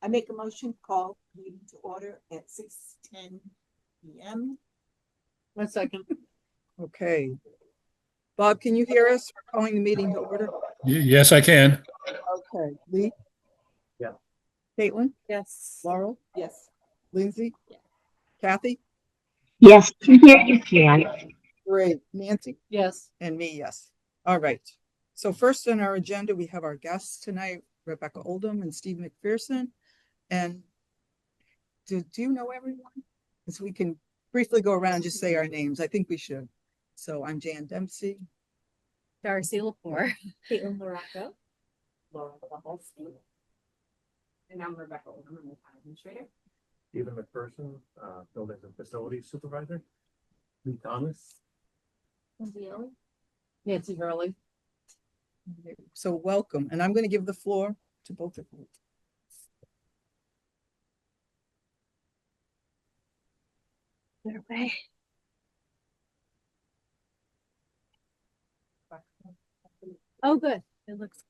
I make a motion, call meeting to order at 6:10 PM. 1 second. Okay. Bob, can you hear us? We're calling the meeting to order. Yes, I can. Okay. Lee? Yeah. Caitlin? Yes. Laurel? Yes. Lindsay? Yeah. Kathy? Yes, here you can. Great. Nancy? Yes. And me, yes. All right. So first on our agenda, we have our guests tonight, Rebecca Oldham and Steve McPherson. And do you know everyone? Because we can briefly go around and just say our names. I think we should. So I'm Jan Dempsey. Darcy Lepore. Caitlin Morocco. Laura Paholsky. And I'm Rebecca Oldham, I'm the town administrator. Stephen McPherson, Buildings and Facilities Supervisor. Lee Thomas. Nancy Hurley. So welcome. And I'm going to give the floor to both of you. Oh, good. It looks.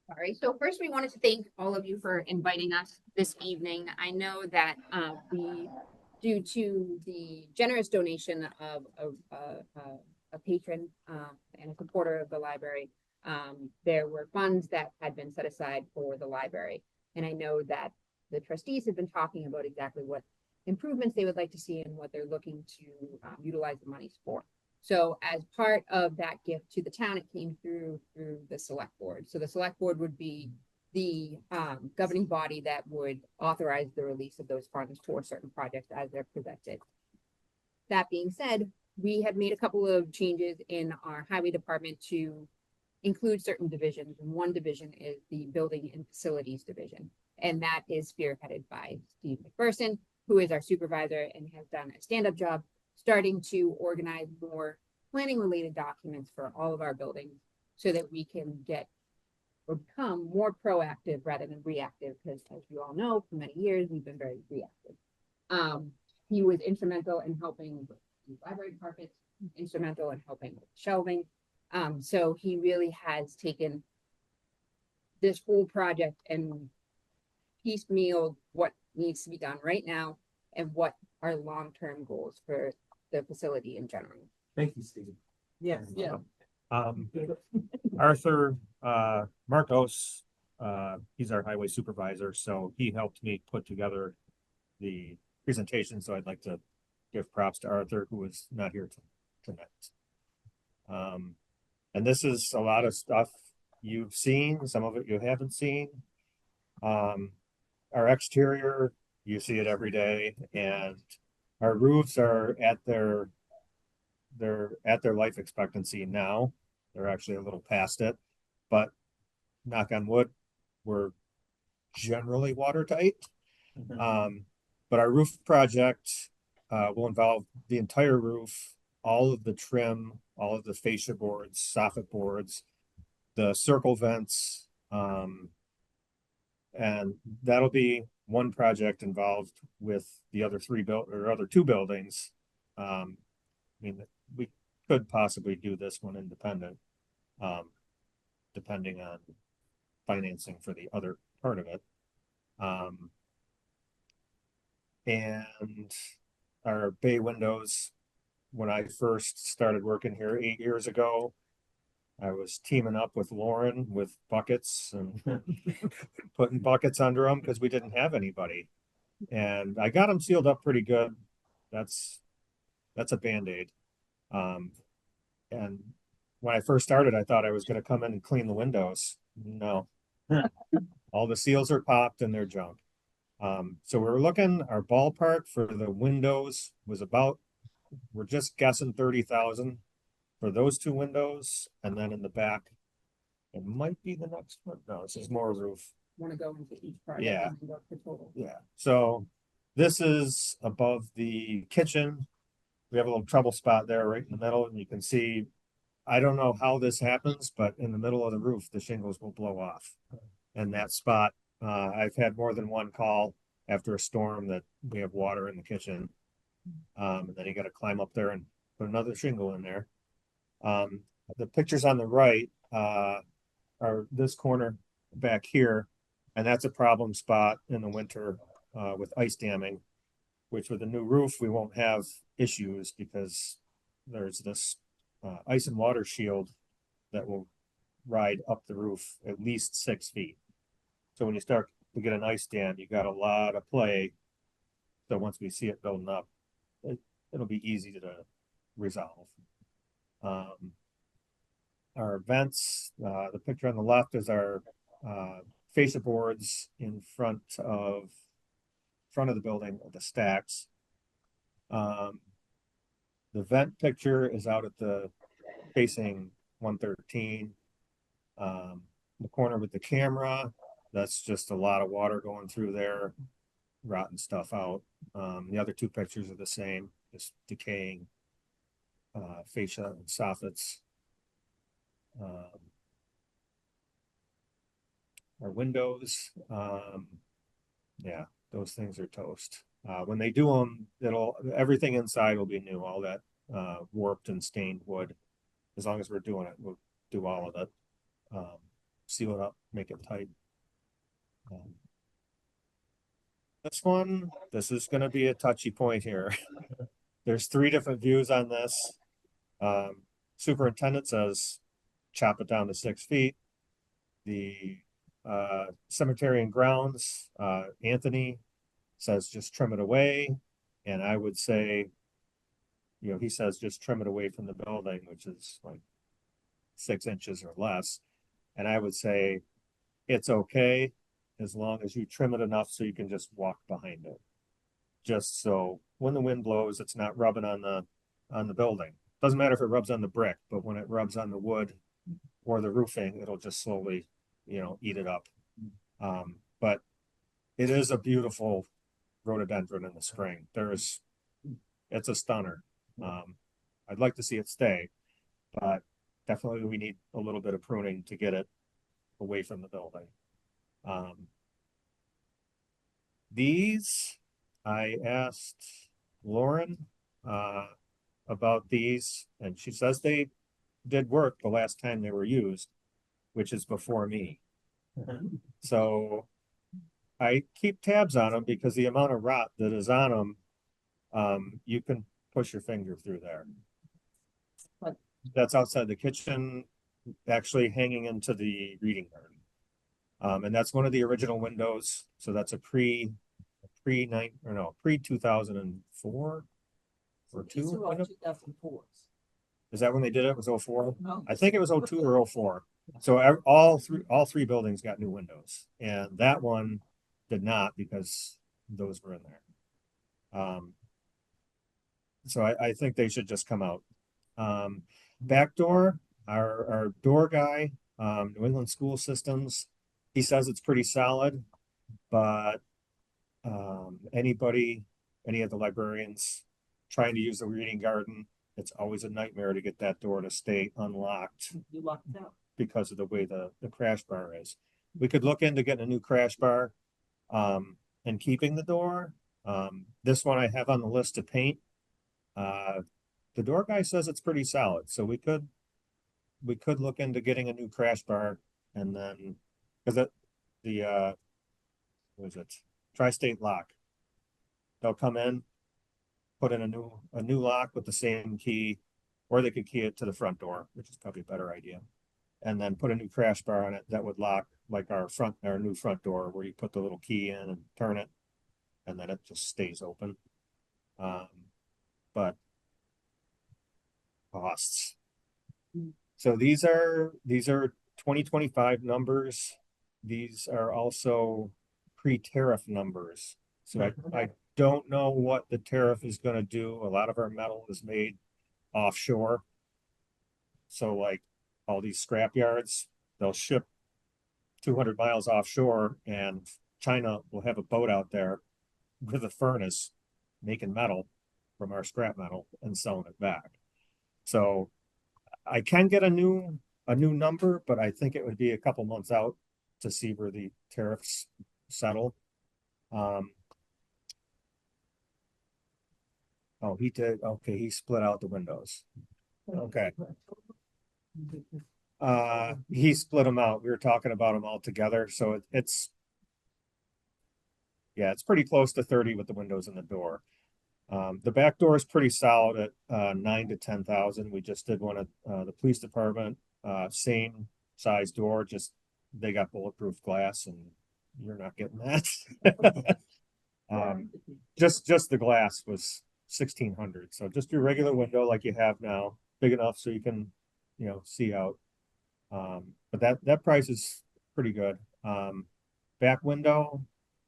Sorry. So first, we wanted to thank all of you for inviting us this evening. I know that due to the generous donation of a patron and a supporter of the library, there were funds that had been set aside for the library. And I know that the trustees have been talking about exactly what improvements they would like to see and what they're looking to utilize the monies for. So as part of that gift to the town, it came through the select board. So the select board would be the governing body that would authorize the release of those funds for certain projects as they're presented. That being said, we have made a couple of changes in our highway department to include certain divisions. And one division is the building and facilities division. And that is spearheaded by Steve McPherson, who is our supervisor and has done a stand-up job starting to organize more planning related documents for all of our buildings so that we can get or become more proactive rather than reactive, because as you all know, for many years, we've been very reactive. He was instrumental in helping with the library carpets, instrumental in helping with shelving. So he really has taken this whole project and piecemeal what needs to be done right now and what are long-term goals for the facility in general. Thank you, Steve. Yes. Yeah. Arthur Marcos, he's our highway supervisor, so he helped me put together the presentation. So I'd like to give props to Arthur, who is not here tonight. And this is a lot of stuff you've seen, some of it you haven't seen. Our exterior, you see it every day, and our roofs are at their life expectancy now. They're actually a little past it, but knock on wood, we're generally watertight. But our roof project will involve the entire roof, all of the trim, all of the fascia boards, soffit boards, the circle vents, and that'll be one project involved with the other other two buildings. I mean, we could possibly do this one independent, depending on financing for the other part of it. And our bay windows, when I first started working here 8 years ago, I was teaming up with Lauren with buckets and putting buckets under them because we didn't have anybody. And I got them sealed up pretty good. That's a Band-Aid. And when I first started, I thought I was going to come in and clean the windows. No, all the seals are popped and they're junk. So we're looking, our ballpark for the windows was about, we're just guessing 30,000 for those two windows. And then in the back, it might be the next one. No, this is more roof. Want to go into each project? Yeah. And go for total. Yeah. So this is above the kitchen. We have a little trouble spot there right in the middle, and you can see, I don't know how this happens, but in the middle of the roof, the shingles will blow off. And that spot, I've had more than one call after a storm that we have water in the kitchen. And then you got to climb up there and put another shingle in there. The pictures on the right, are this corner back here, and that's a problem spot in the winter, with ice damming, which with a new roof, we won't have issues because there's this, ice and water shield that will ride up the roof at least 6 feet. So when you start to get an ice dam, you got a lot of play. So once we see it building up, it'll be easy to resolve. Our vents, the picture on the left is our fascia boards in front of the building, the stacks. The vent picture is out at the facing 113. The corner with the camera, that's just a lot of water going through there, rotting stuff out. The other two pictures are the same, just decaying fascia and soffits. Our windows, yeah, those things are toast. When they do them, everything inside will be new, all that warped and stained wood. As long as we're doing it, we'll do all of it. Seal it up, make it tight. This is gonna be a touchy point here. There's 3 different views on this. Superintendent says chop it down to 6 feet. The cemetery and grounds, Anthony says just trim it away. And I would say, he says just trim it away from the building, which is like 6 inches or less. And I would say it's okay as long as you trim it enough so you can just walk behind it. Just so when the wind blows, it's not rubbing on the building. Doesn't matter if it rubs on the brick, but when it rubs on the wood or the roofing, it'll just slowly, eat it up. But it is a beautiful rhododendron in the spring. It's a stunner. I'd like to see it stay, but definitely we need a little bit of pruning to get it away from the building. These, I asked Lauren about these, and she says they did work the last time they were used, which is before me. So I keep tabs on them because the amount of rot that is on them, you can push your finger through there. That's outside the kitchen, actually hanging into the reading garden. And that's one of the original windows. So that's a pre 2004 or 2. 2004. Is that when they did it? It was 04? No. I think it was 02 or 04. So all three buildings got new windows, and that one did not because those were in there. So I think they should just come out. Back door, our door guy, New England School Systems, he says it's pretty solid, but any of the librarians trying to use the reading garden, it's always a nightmare to get that door to stay unlocked. You locked it out. Because of the way the crash bar is. We could look into getting a new crash bar and keeping the door. This one I have on the list to paint. The door guy says it's pretty solid, so we could look into getting a new crash bar, and then because what is it? Tri-State lock. They'll come in, put in a new lock with the same key, or they could key it to the front door, which is probably a better idea. And then put a new crash bar on it that would lock like our new front door, where you put the little key in and turn it, and then it just stays open. But costs. So these are 2025 numbers. These are also pre-tariff numbers. So I don't know what the tariff is going to do. A lot of our metal is made offshore. So like all these scrap yards, they'll ship 200 miles offshore, and China will have a boat out there with a furnace making metal from our scrap metal and selling it back. So I can get a new number, but I think it would be a couple months out to see where the tariffs settle. Oh, he did, okay, he split out the windows. Okay. He split them out. We were talking about them all together, so it's. Yeah, it's pretty close to 30 with the windows and the door. The back door is pretty solid at 9 to 10,000. We just did one at the police department, same size door, just they got bulletproof glass and you're not getting that. Just the glass was 1,600. So just your regular window like you have now, big enough so you can, see out. But that price is pretty good. Back window,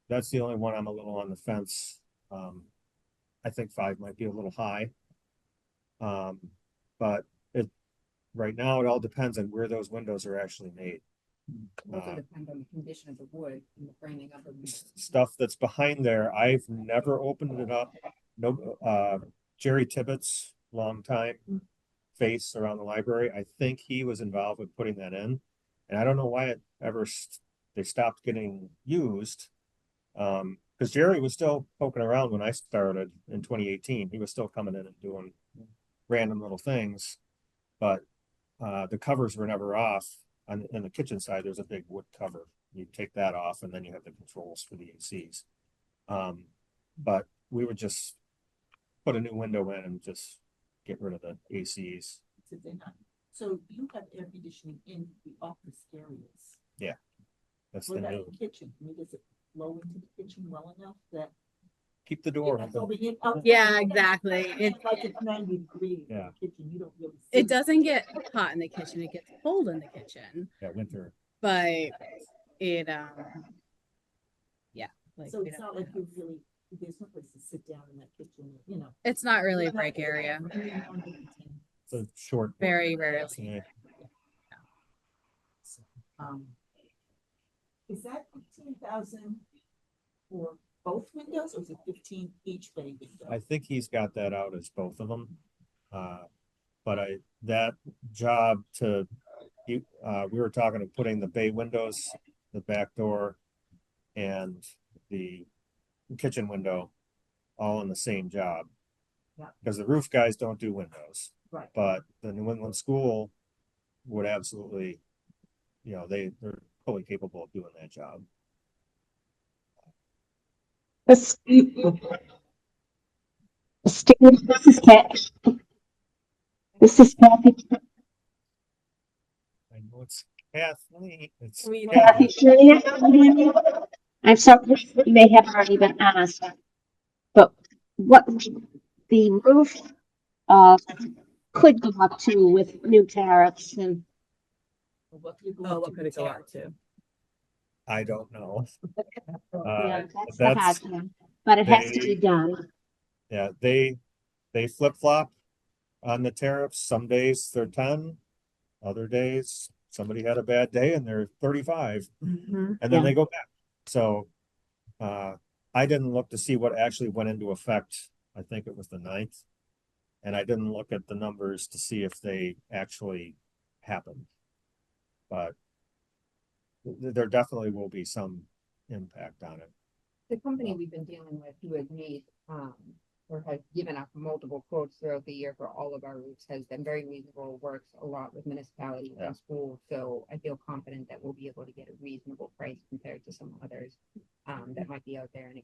that's the only one I'm a little on the fence. I think 5 might be a little high. But right now it all depends on where those windows are actually made. Also depends on the condition of the wood and the framing of the. Stuff that's behind there, I've never opened it up. No, Jerry Tibbetts, long time face around the library. I think he was involved with putting that in. And I don't know why it ever, they stopped getting used. Because Jerry was still poking around when I started in 2018. He was still coming in and doing random little things, but the covers were never off. On the kitchen side, there's a big wood cover. You take that off, and then you have the controls for the ACs. But we would just put a new window in and just get rid of the ACs. So you have air conditioning in the office areas. Yeah, that's What the about new. the kitchen? I mean, does it blow into the kitchen well enough that? Keep the door It's open. over here- oh, Yeah, exactly. It's like it's 90 degrees in Yeah. the kitchen, you don't really. It see doesn't get hot in the kitchen, it gets cold in the kitchen, Yeah, winter. but it, yeah. Like, So we it's don't not like have- you really, there's no place to sit down in that kitchen, you know. It's not really a break area, It's a short. very rarely. Yeah. Um, Is that 15,000 for both windows or is it 15 each bay window? I think he's got that out as both of them. But that job we were talking of putting the bay windows, the back door and the kitchen window all in the same job. Yeah. Because the roof guys don't do windows. Right. But the New England school would absolutely, they're fully capable of doing that job. Steve, this is Kathy. This is Kathy. I know it's Kathleen. It's We- Kathy, Kathy. I'm sorry, you may have already been asked, but what the roof could go up to with new tariffs and What could it go Oh, up what to could it go there? up to? I don't know. yeah, that's the hard one, but it has to be done. Yeah, they flip flop on the tariffs. Some days they're 10, other days somebody had a bad day and they're 35, Mhm. and then Yeah. they go back. So I didn't look to see what actually went into effect. I think it was the 9th. And I didn't look at the numbers to see if they actually happened. But there definitely will be some impact on it. The company we've been dealing with, who has made, or has given us multiple quotes throughout the year for all of our roofs, has been very reasonable, works a lot with municipalities Yeah. and schools. So I feel confident that we'll be able to get a reasonable price compared to some others that might be out there and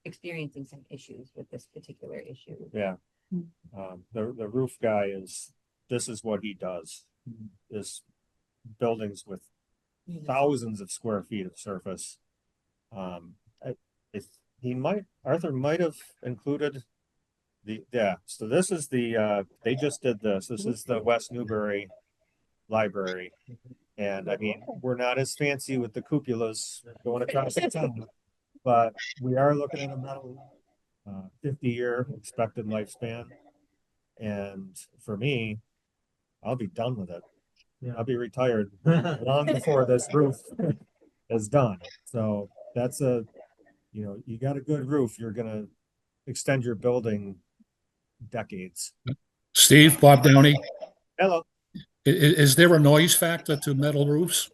experiencing some issues with this particular issue. Yeah. The roof guy this is what he does. Is buildings with thousands of square feet of surface. Arthur might have included so this is they just did this. This is the West Newbury Library. And I mean, we're not as fancy with the cupolas going across the town, but we are looking at a metal 50-year expected lifespan. And for me, I'll be done with it. I'll be retired long before this roof is done. So that's you got a good roof, you're gonna extend your building decades. Steve, Bob Downey, Hello. is there a noise factor to metal roofs?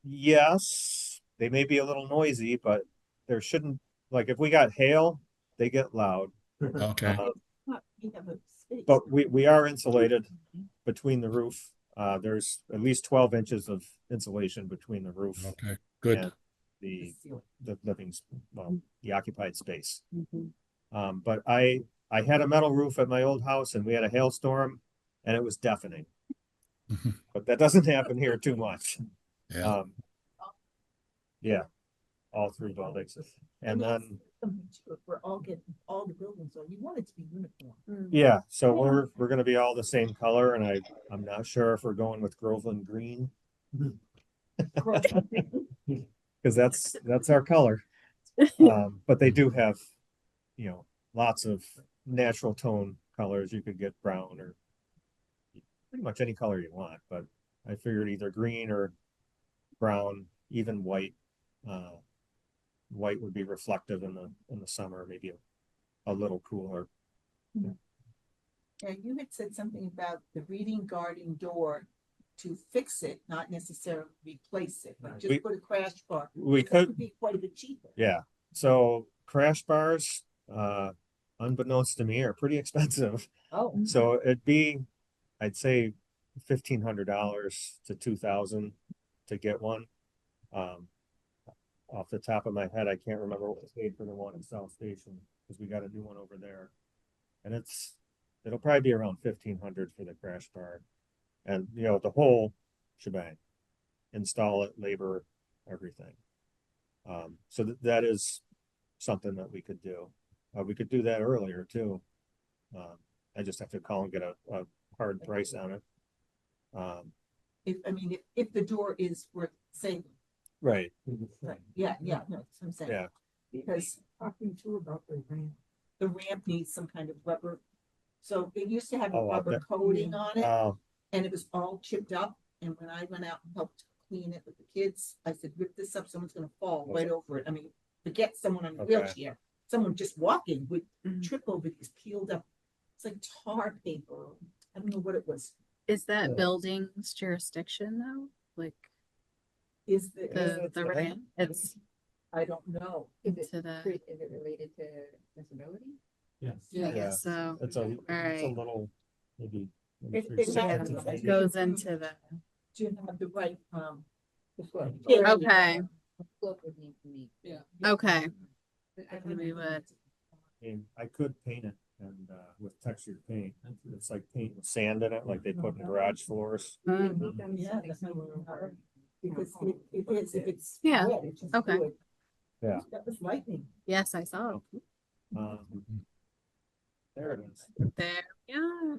Yes, they may be a little noisy, but there shouldn't, like if we got hail, they get loud. Okay, We have a space. But we are insulated between the roof. There's at least 12 inches of insulation between the roof okay, good. and the living, well, the occupied space. But I had a metal roof at my old house and we had a hailstorm and it was deafening. But that doesn't happen here too much. Yeah, Yeah, all three buildings. And then, Something too, if we're all getting, all the buildings, so you want it to be uniform. yeah, so we're gonna be all the same color and I'm not sure if we're going with Groveland green. Cause that's our color. But they do have, lots of natural tone colors. You could get brown or pretty much any color you want, but I figured either green or brown, even white. White would be reflective in the summer, maybe a little cooler. And you had said something about the reading garden door to fix it, not necessarily replace it, but We- just put a crash bar. We That could, would be quite a bit cheaper. yeah. So crash bars, unbeknownst to me, are pretty expensive. Oh. So it'd be, I'd say $1,500 to $2,000 to get one. Off the top of my head, I can't remember what was paid for the one in South Station, because we got a new one over there. And it'll probably be around $1,500 for the crash bar. And, the whole shebang, install it, labor, everything. So that is something that we could do. We could do that earlier too. I just have to call and get a hard price on it. If the door is worth saving, Right. right, yeah, no, that's what I'm saying. Yeah. Because talking too about the ramp needs some kind of rubber. So it used to have a Oh, rubber coating on it, Oh, and it was all chipped up, and when I went out and helped clean it with the kids, I said, rip this up, someone's gonna fall right over it. I mean, forget someone on a Okay. wheelchair, someone just walking would Mhm. trip over these peeled up, it's like tar paper, I don't know what it was. Is that building's jurisdiction though? Like Is the ramp? It's I don't know. into the, Is it related to disability? yes. I Yeah, guess so. it's a Alright. little, maybe. It- three it seconds, has- maybe. It goes into the, Do you have the right, okay, Slope would need to meet. Yeah. okay. We would, And I could paint it and with textured paint. It's like paint with sand in it, like they put in garage floors. Yeah, that's not hard. Because it is, if it's. Yeah, wet, it's just okay. good. Yeah. That was lightning. yes, I saw. Um, There it is. There, yeah.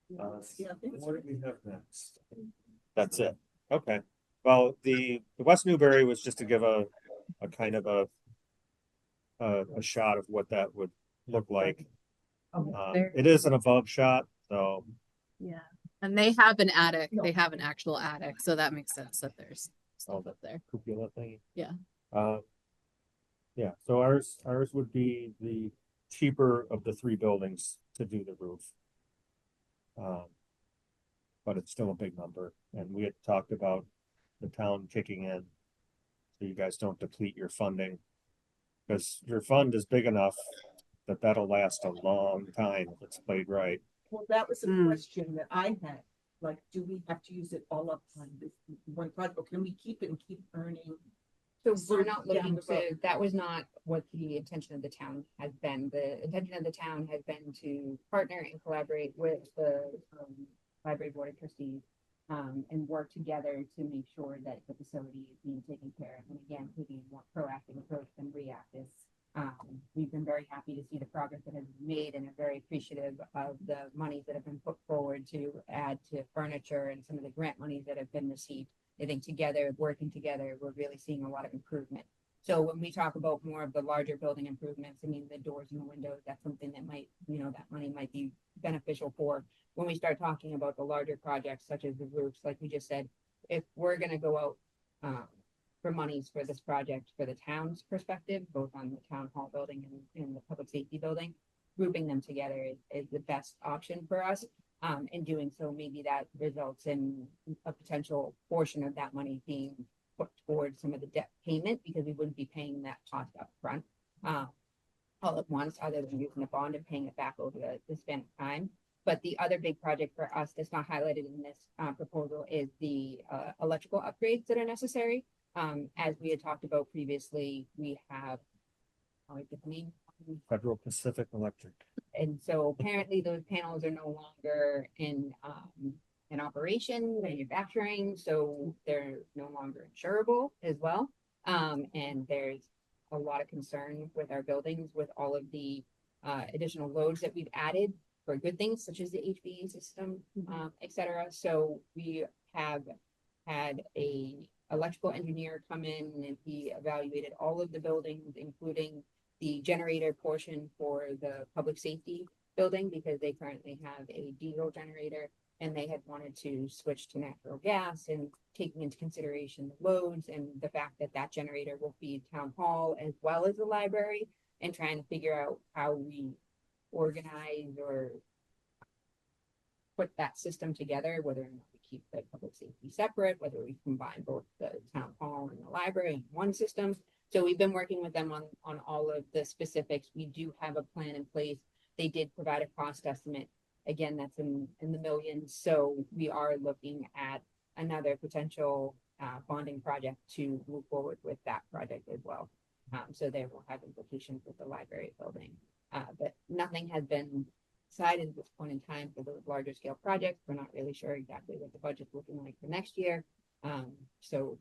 Yeah, I think it's- What do we have next? That's it. Okay. Well, the West Newbury was just to give a kind of a shot of what that would look like. There- It is an above shot, so Yeah, and they have an attic, they have an actual attic, so that makes sense that there's stuff up there. cupola thing. Yeah. Yeah, so ours would be the cheaper of the three buildings to do the roof. But it's still a big number, and we had talked about the town kicking in. So you guys don't deplete your funding. Because your fund is big enough that that'll last a long time if it's played right. Well, that was a Mm. question that I had, like, do we have to use it all up on this one project, or can we keep it and keep earning? So So we're not down looking the road. to, that was not what the intention of the town has been. The intention of the town has been to partner and collaborate with the library board of trustees. And work together to make sure that the facility is being taken care of. And again, taking a more proactive approach than reactive. We've been very happy to see the progress that has been made and are very appreciative of the monies that have been put forward to add to furniture and some of the grant monies that have been received. I think together, working together, we're really seeing a lot of improvement. So when we talk about more of the larger building improvements, I mean, the doors and the windows, that's something that might, that money might be beneficial for. When we start talking about the larger projects such as the roofs, like we just said, if we're gonna go out for monies for this project, for the town's perspective, both on the town hall building and the public safety building, grouping them together is the best option for us. In doing so, maybe that results in a potential portion of that money being put towards some of the debt payment, because we wouldn't be paying that cost up front. all at once, other than using a bond and paying it back over the span of time. But the other big project for us that's not highlighted in this proposal is the electrical upgrades that are necessary. As we had talked about previously, we have, I like the name, Federal Pacific Electric. and so apparently those panels are no longer in operation, manufacturing, so they're no longer insurable as well. And there's a lot of concern with our buildings with all of the additional loads that we've added for good things such as the HVAC system, et cetera. So we have had a electrical engineer come in and he evaluated all of the buildings, including the generator portion for the public safety building, because they currently have a diesel generator and they had wanted to switch to natural gas, and taking into consideration the loads and the fact that that generator will feed town hall as well as the library, and trying to figure out how we organize or put that system together, whether or not we keep the public safety separate, whether we combine both the town hall and the library in one system. So we've been working with them on all of the specifics. We do have a plan in place. They did provide a cost estimate. Again, that's in the millions. So we are looking at another potential bonding project to move forward with that project as well. So they will have implications with the library building. But nothing has been decided at this point in time for those larger scale projects. We're not really sure exactly what the budget's looking like for next year. So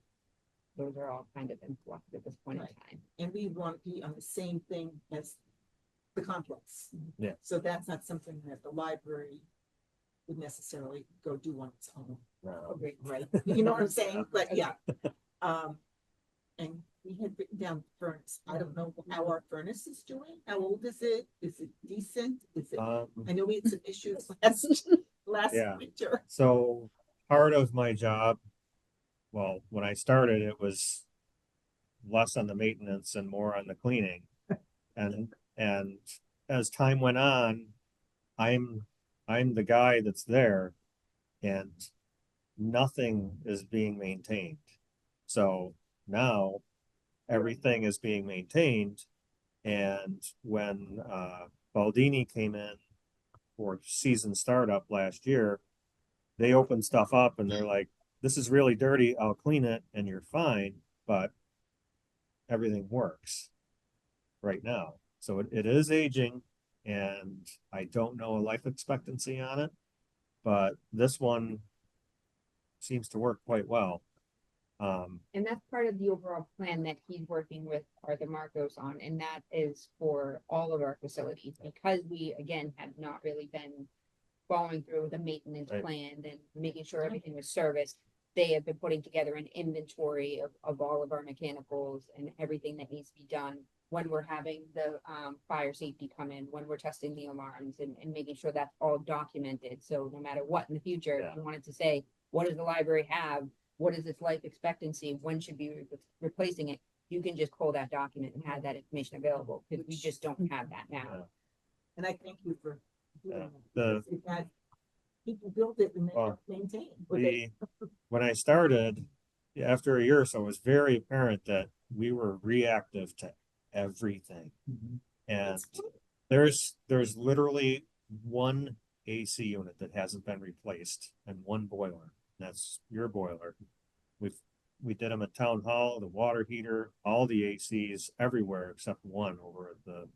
those are all kind of in flux at this point in time. And we want to be on the same thing as the complex. Yeah. So that's not something that the library would necessarily go do on its own. Right. You know what I'm saying? But yeah. And we had written down furnace. I don't know how our furnace is doing. How old is it? Is it decent? Is it? I know we had some issues last Yeah. winter. So part of my job, well, when I started, it was less on the maintenance and more on the cleaning. And as time went on, I'm the guy that's there, and nothing is being maintained. So now everything is being maintained. And when Baldini came in for season startup last year, they opened stuff up and they're like, this is really dirty, I'll clean it and you're fine, but everything works right now. So it is aging, and I don't know a life expectancy on it, but this one seems to work quite well. And that's part of the overall plan that he's working with Arthur Marcos on, and that is for all of our facilities, because we, again, have not really been following through with a maintenance Right. plan and making sure everything was serviced. They have been putting together an inventory of all of our mechanicals and everything that needs to be done when we're having the fire safety come in, when we're testing the alarms, and making sure that's all documented. So no matter what in the future, Yeah. if you wanted to say, what does the library have? What is its life expectancy? When should we be replacing it? You can just pull that document and have that information available, because we just don't have that now. Yeah. And I thank you for doing Yeah. that. We've had people build it and they Well, don't maintain. Or they- when I started, after a year or so, it was very apparent that we were reactive to everything. And there's literally one AC unit that hasn't been replaced and one boiler. That's your boiler. We did them at town hall, the water heater, all the ACs everywhere except one over at the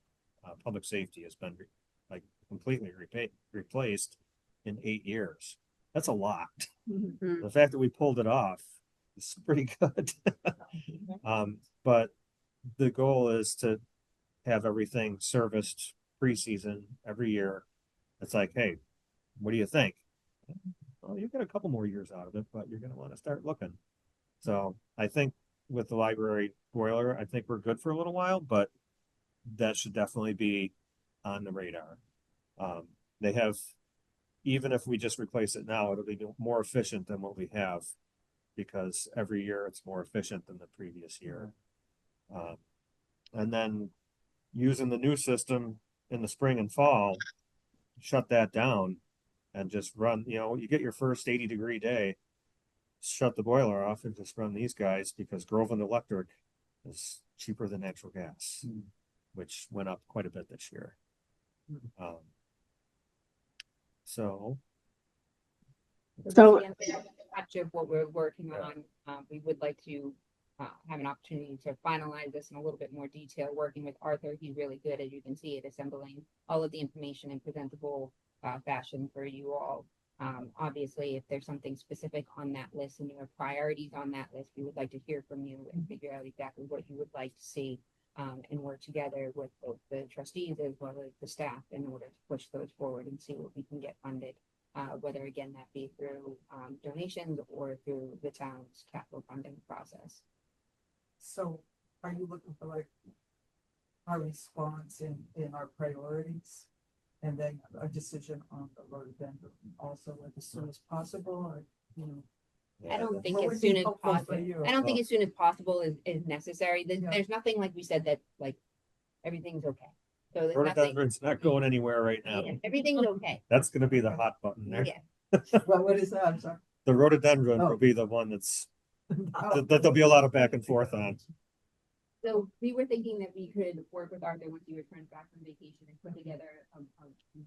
public safety has been like completely replaced in 8 years. That's a lot. Mhm. The fact that we pulled it off is pretty good. But the goal is to have everything serviced preseason every year. It's like, hey, what do you think? Well, you get a couple more years out of it, but you're going to want to start looking. So I think with the library boiler, I think we're good for a little while, but that should definitely be on the radar. They have, even if we just replace it now, it'll be more efficient than what we have, because every year it's more efficient than the previous year. And then using the new system in the spring and fall, shut that down and just run, you get your first 80-degree day, shut the boiler off and just run these guys, because Groveland Electric is cheaper than natural gas. which went up quite a bit this year. So So- Much of what we're working on, we would like to have an opportunity to finalize this in a little bit more detail, working with Arthur. He's really good, as you can see, at assembling all of the information in presentable fashion for you all. Obviously, if there's something specific on that list and your priorities on that list, we would like to hear from you and figure out exactly what you would like to see. And work together with both the trustees as well as the staff in order to push those forward and see what we can get funded. Whether again, that be through donations or through the town's capital funding process. So are you looking for like our response in our priorities? And then a decision on the rhododendron also like as soon as possible, or, you know? I don't think What as would soon be as helpful for possible, you? I don't think as soon as possible is necessary. Yeah. There's nothing like we said that like everything's okay. So there's nothing, rhododendron's not going anywhere right now. yeah, everything's okay. That's gonna be the hot button there. Yeah, Well, what is that? I'm sorry. The rhododendron Oh. will be the one that there'll be a lot of back and forth on. so we were thinking that we could work with Arthur once he returns back from vacation and put together a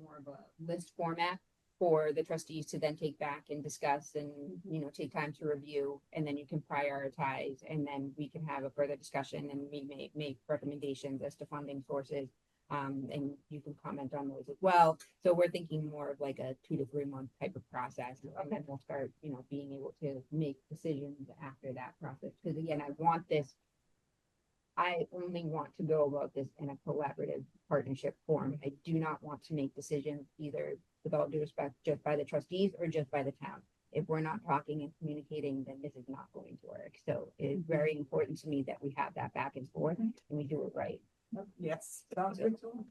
more of a list format for the trustees to then take back and discuss and, you know, take time to review, and then you can prioritize, and then we can have a further discussion, and we may make recommendations as to funding sources. And you can comment on those as well. So we're thinking more of like a 2 to 3 month type of process, and then we'll start, you know, being able to make decisions after that process. Because again, I only want to go about this in a collaborative partnership form. I do not want to make decisions either, with all due respect, just by the trustees or just by the town. If we're not talking and communicating, then this is not going to work. So it's very important to me that we have that back and forth and we do it right. Yes, sounds good to me.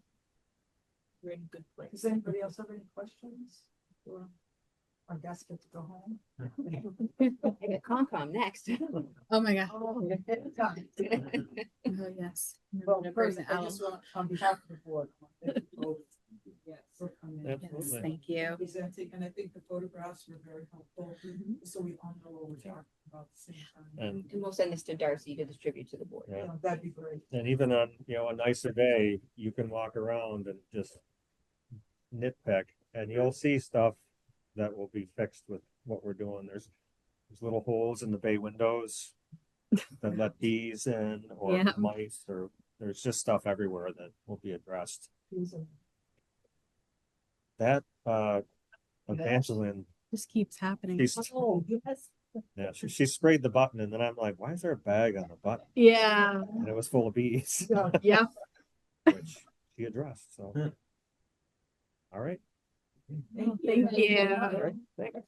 We're in a good place. Does anybody else have any questions? Or our guests get to go home? I get Concom next. Oh my God. Oh, Oh, yes. Well, I'm gonna bring first, the I owl. just want, on behalf of the board, I want to thank you both. Yes, for coming in. Yes, Absolutely. thank you. Presenting, and I think the photographs were very helpful, so we all know what we're talking about at the same time. And And we'll send this to Darcy to distribute to the board. yeah, Yeah, that'd be great. and even on, you know, a nicer day, you can walk around and just nitpick, and you'll see stuff that will be fixed with what we're doing. There's little holes in the bay windows that let bees in or Yeah. mice, or there's just stuff everywhere that will be addressed. That Evangeline, Just keeps happening. she's, Oh, yes. yeah, she sprayed the button, and then I'm like, why is there a bag on the button? Yeah. And it was full of bees, Yeah. Yeah. which she addressed. So, all right. Thank you. All right. Thanks.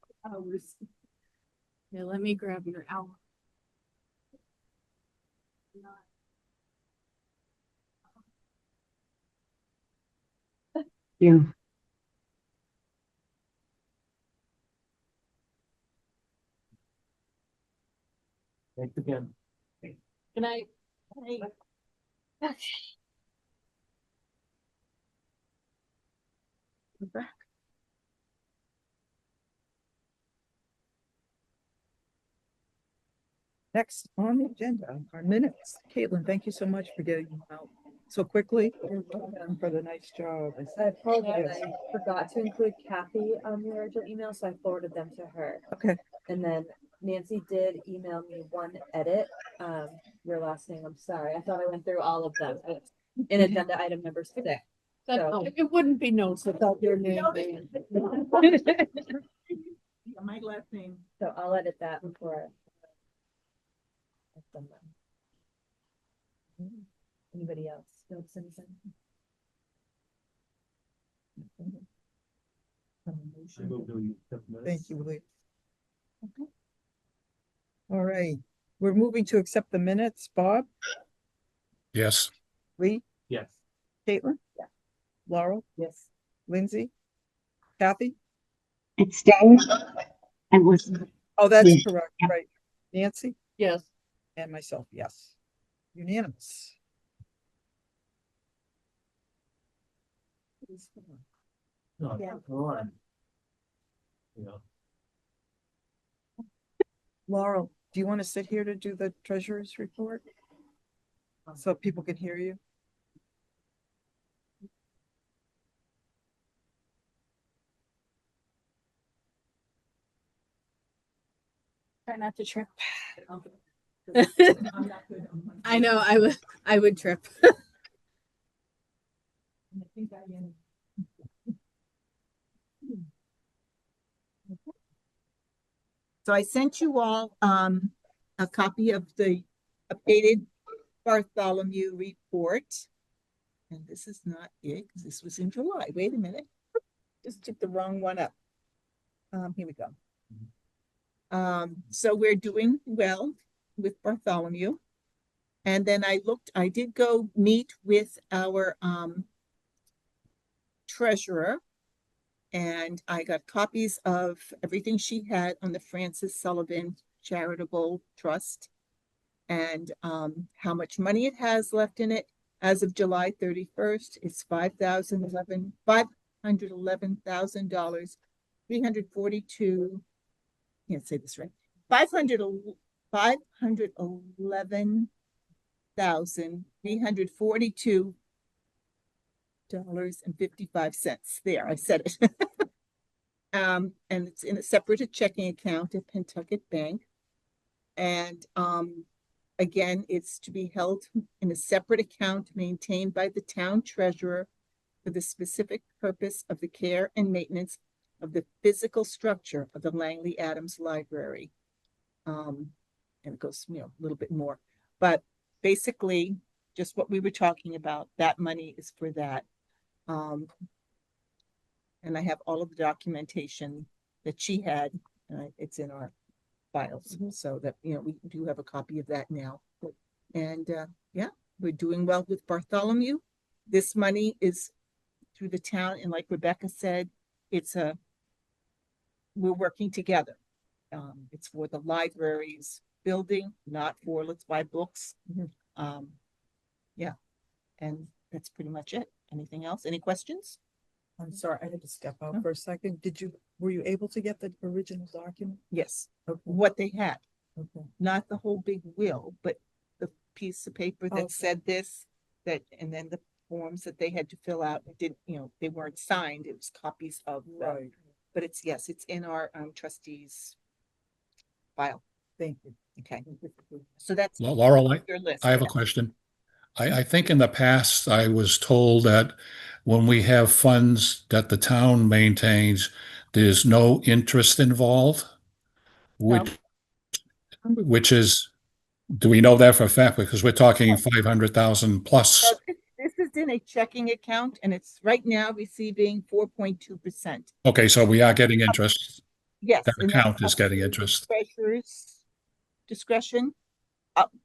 Yeah, let me grab your owl. Yeah. Thanks again. Good night. We're back. Next on the agenda are minutes. Caitlin, thank you so much for getting them out so quickly and for the nice job. I apologize, I forgot to include Kathy on the original email, so I forwarded them to her. Okay. And then Nancy did email me one edit, your last name, I'm sorry, I thought I went through all of them. In agenda item number 6. So, It wouldn't be notes without your name. My last name. so I'll edit that before. I send them. Anybody else notes anything? Thank you, Lee. All right, we're moving to accept the minutes. Bob, Yes, Lee, Yes. Caitlin? Yeah. Laurel? Yes. Lindsay? Kathy? It's done. I was, Oh, that's Yeah. correct, right. Nancy? Yes. And myself, yes. Unanimous. Yeah. Laurel, do you want to sit here to do the treasurer's report? So people can hear you? Try not to trip. I'm not good on Monday. I know, I would trip. And I think I am. So I sent you all a copy of the updated Bartholomew report. And this is not it, because this was in July. Wait a minute. Just took the wrong one up. Here we go. So we're doing well with Bartholomew. And then I did go meet with our treasurer. And I got copies of everything she had on the Francis Sullivan Charitable Trust and how much money it has left in it. As of July 31st, it's $511,000, 342. Can't say this right. $511,342.55. There, I said it. And it's in a separate checking account at Pentucket Bank. And again, it's to be held in a separate account maintained by the town treasurer for the specific purpose of the care and maintenance of the physical structure of the Langley Adams Library. And it goes, a little bit more, but basically just what we were talking about, that money is for that. And I have all of the documentation that she had, it's in our files, so that, we do have a copy of that now. And yeah, we're doing well with Bartholomew. This money is through the town, and like Rebecca said, we're working together. It's for the library's building, not for let's buy books. Yeah, and that's pretty much it. Anything else? Any questions? I'm sorry, I had to step out for a second. Were you able to get the original document? Yes, Okay. what they had, Okay. not the whole big will, but the piece of paper that Okay. said this, and then the forms that they had to fill out. It didn't, they weren't signed. It was copies of them. Right. But it's in our trustees file. Thank you. Okay. So that's Laurel, your list. I have a question. I think in the past, I was told that when we have funds that the town maintains, there's no interest involved. Which is, do we know that for a fact? Because we're talking 500,000 plus. So this is in a checking account, and it's right now receiving 4.2%. Okay, so we are getting interest. Yes. That and that's account is up to getting the interest. Treasurer's discretion.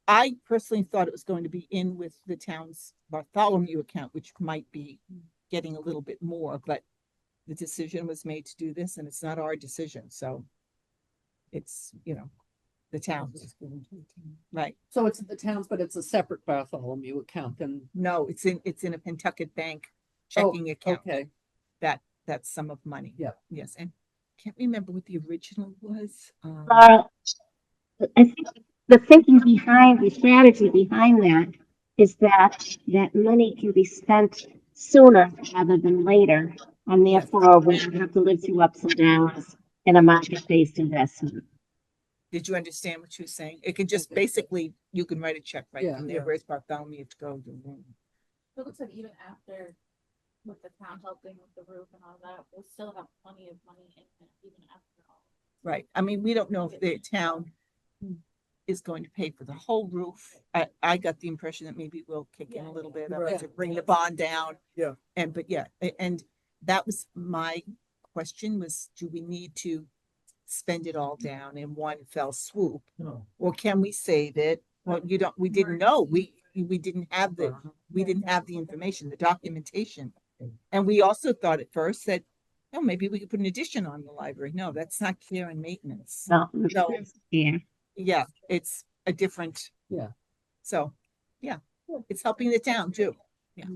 I personally thought it was going to be in with the town's Bartholomew account, which might be getting a little bit more, but the decision was made to do this, and it's not our decision, so it's, the town's. Right. So it's the town's, but it's a separate Bartholomew account and. No, it's in a Pentucket Bank checking account. Okay. That's sum of money. Yeah. Yes, and can't remember what the original was. I think the thinking behind, the strategy behind that is that money can be spent sooner rather than later. And therefore, we don't have to live through ups and downs in a market-based investment. Did you understand what she was saying? It could just basically, you can write a check right Yeah. from there. Yeah. Where's Bartholomew to go? It looks like even after with the town helping with the roof and all that, we'll still have plenty of money in it even after all. Right. I mean, we don't know if the town is going to pay for the whole roof. I got the impression that maybe we'll kick in a little bit of it to bring the bond down. Yeah. And that was my question was, do we need to spend it all down in one fell swoop? No. Or can we save it? Well, we didn't know. We didn't have the information, the documentation. And we also thought at first that, oh, maybe we could put an addition on the library. No, that's not care and maintenance. No. Yeah. Yeah, it's a different. Yeah. So, yeah, it's helping the town too. Yeah.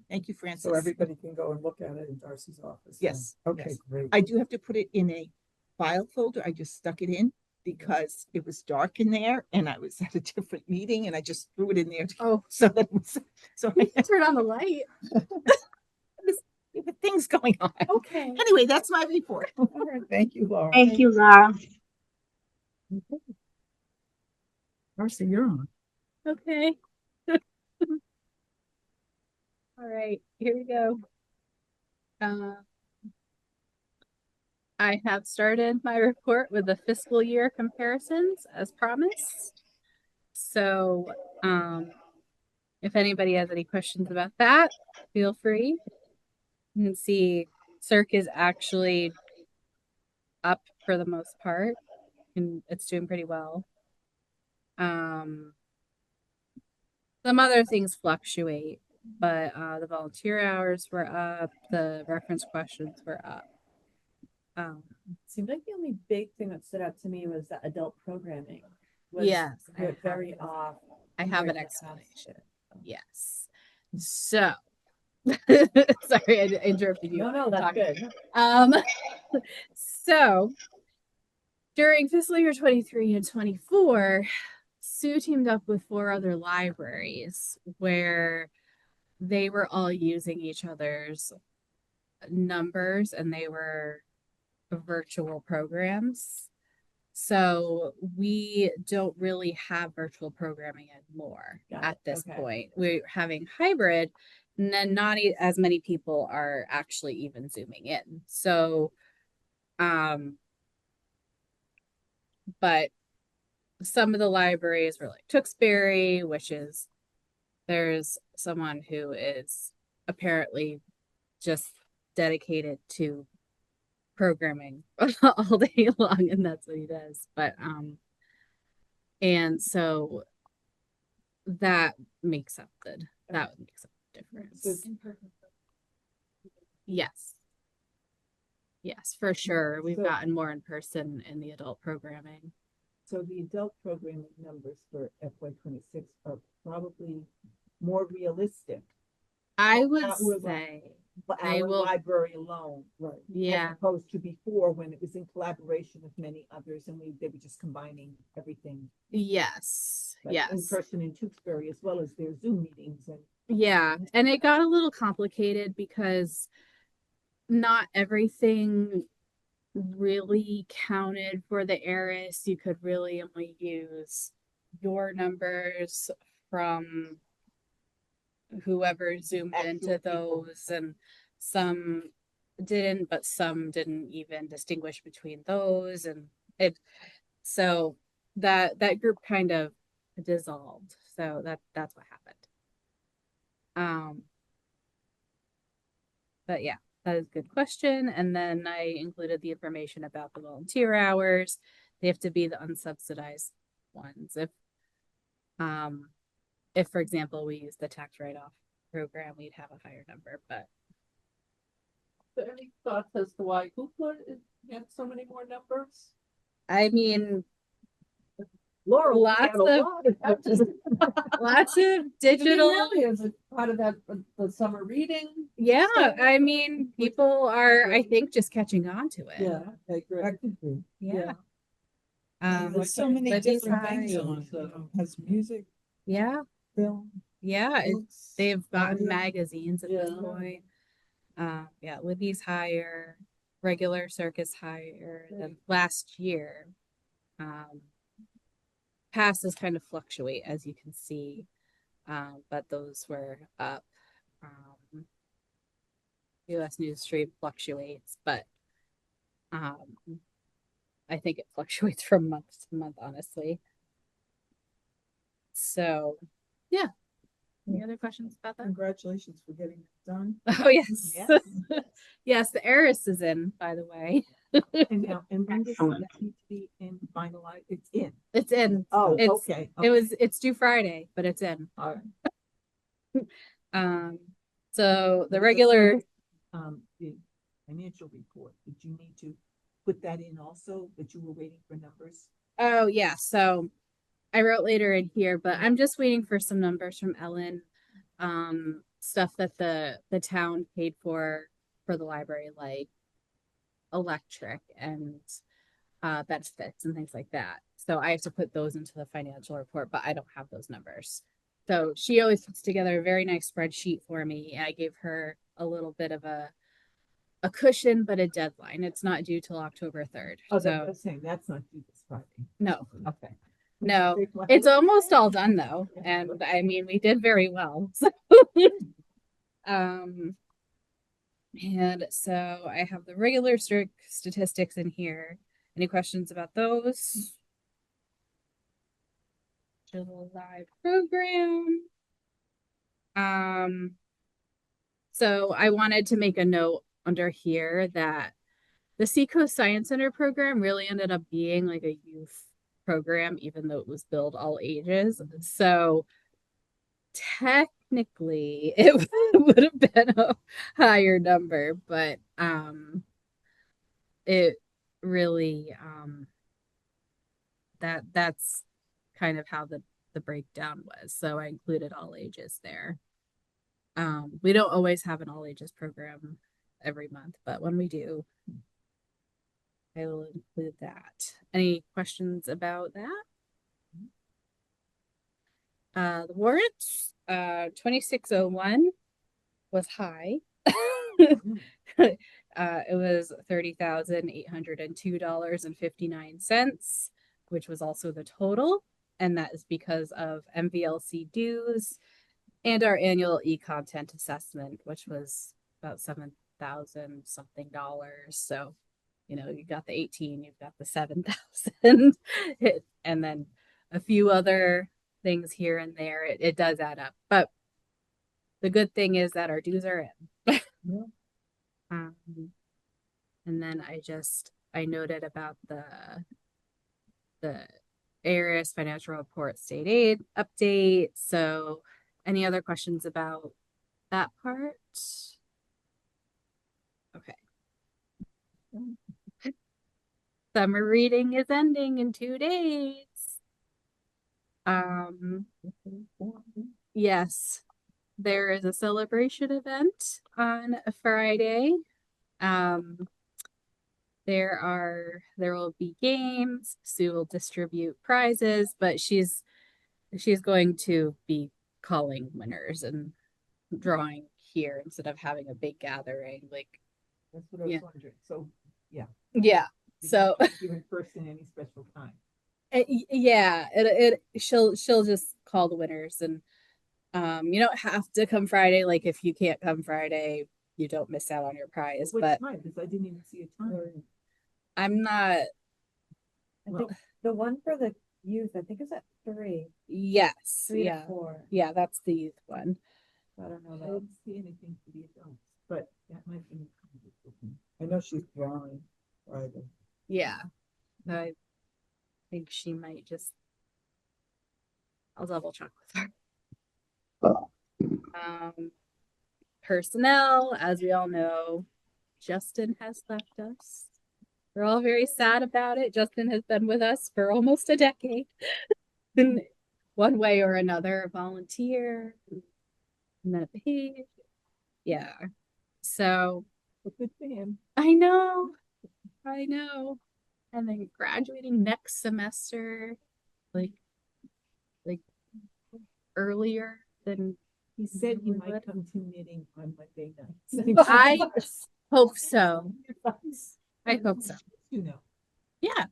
Thank you, Francis. So everybody can go and look at it in Darcy's office. Yes. Okay, yes. great. I do have to put it in a file folder. I just stuck it in because it was dark in there and I was at a different meeting and I just threw it in there. Oh. So that was, so I Turn on the light. there were things going on. Okay. Anyway, that's my report. All right, thank you, Laura. Thank you, Laura. Marcy, you're on. Okay. All right, here we go. I have started my report with the fiscal year comparisons as promised. So, if anybody has any questions about that, feel free. You can see Circ is actually up for the most part, and it's doing pretty well. Some other things fluctuate, but the volunteer hours were up, the reference questions were up. Seemed like the only big thing that stood out to me was that adult programming. Was Yes, I have very it. off. I have compared an to the past. explanation. Yes. So, sorry, I interrupted you. No, that's talking. good. So during fiscal year 23 and 24, Sue teamed up with 4 other libraries where they were all using each other's numbers and they were virtual programs. So we don't really have virtual programming anymore Got at it. this Okay. point. We're having hybrid, and then not as many people are actually even zooming in. So, but some of the libraries were like Tewksbury, which is there's someone who is apparently just dedicated to programming all day long, and that's what he does. But and so that makes up that makes up the difference. Yes. Yes, for sure. We've So- gotten more in person in the adult programming. So the adult programming numbers for FY 26 are probably more realistic. I would That was say, For They our will- library alone, right? yeah, As opposed to before, when it was in collaboration with many others and they were just combining everything. yes, Like yes. In person in Tewksbury, as well as their Zoom meetings and. Yeah, and it got a little complicated because not everything really counted for the heiress. You could really only use your numbers from whoever zoomed into Actual people. those, and some didn't, but some didn't even distinguish between those, and it so that group kind of dissolved. So that's what happened. But yeah, that is a good question. And then I included the information about the volunteer hours. They have to be the unsubsidized ones. If for example we use the tax write-off program, we'd have a higher number. But Any thoughts as to why Hoopla had so many more numbers? I mean, Laura, we Lots had a of- lot of- lots of I mean, digital. really, is it part of that, the summer reading? Yeah, I mean, people are, I think, just catching on to it. Yeah, I agree. I could agree. Yeah. There's so many Libby's different things high. on, you know, has music, Yeah, film. yeah. books, They've gotten audio. magazines at this Yeah. point. Yeah, Libby's higher, regular circus higher than last year. Passes kind of fluctuate, as you can see, but those were up. US News Stream fluctuates, but I think it fluctuates from month to month, honestly. So, yeah. Any other questions about that? Congratulations for getting it done. Oh, yes. Yes. Yes, the heiress is in, by the way. And now, and when does Excellent. that need to be in finalized? It's in. It's in. Oh, It's- okay. It's due Friday, but it's in. All right. So the Just regular, The financial report, did you need to put that in also, that you were waiting for numbers? oh, yeah, so I wrote later in here, but I'm just waiting for some numbers from Ellen. Stuff that the town paid for the library, like electric and benefits and things like that. So I have to put those into the financial report, but I don't have those numbers. So she always puts together a very nice spreadsheet for me. I gave her a little bit of a a cushion, but a deadline. It's not due till October 3rd. Oh, that's what I So was saying, that's not due this Friday. no, Okay. no, Big one. it's almost all done though. And I mean, we did very well. So, um, and so I have the regular statistics in here. Any questions about those? July program. So I wanted to make a note under here that the Seacoast Science Center program really ended up being like a youth program, even though it was billed all ages. So technically it would have been a higher number, but it really that's kind of how the breakdown was. So I included all ages there. We don't always have an all ages program every month, but when we do, I will include that. Any questions about that? The warrant, 2601 was high. It was $30,802.59, which was also the total. And that is because of MVLC dues and our annual e-content assessment, which was about 7,000 something dollars. So, you know, you got the 18, you've got the 7,000, and then a few other things here and there. It does add up. But the good thing is that our dues are in. And then I noted about the ARIS financial report state aid update. So any other questions about that part? Okay. Summer reading is ending in 2 days. Yes, there is a celebration event on a Friday. There will be games. Sue will distribute prizes, but she's going to be calling winners and drawing here instead of having a big gathering. Like, That's what I was Yeah. wondering. So, yeah. yeah. So Even person any special time. yeah, she'll just call the winners, and you don't have to come Friday. Like if you can't come Friday, you don't miss out on your prize. Which But time? Because I didn't even see a time. I'm not. I Well- think the one for the youth, I think is at 3, Yes, 3 yeah, to 4. yeah, that's the youth one. I don't know I that. didn't see anything for the adults, but that might be. I know she's drawing Friday. Yeah, I think she might just. I'll double check with her. Personnel, as we all know, Justin has left us. We're all very sad about it. Justin has been with us for almost a decade. In one way or another, a volunteer, and then a page. Yeah. So But good for him. I know. And then graduating next semester, like earlier than He said he would. might come to knitting on Monday nights. I hope so. I hope so. You know. Yeah,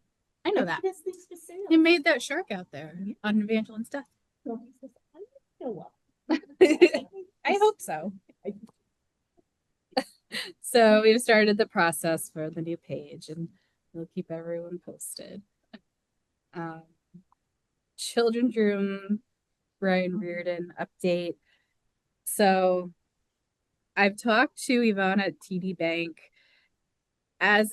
I know that. There's things for sale. He made that shark out there on Evangeline stuff. So he says, I don't know I hope so. So we've started the process for the new page, and we'll keep everyone posted. Children's room, Brian Reardon update. So I've talked to Yvonne at TD Bank. As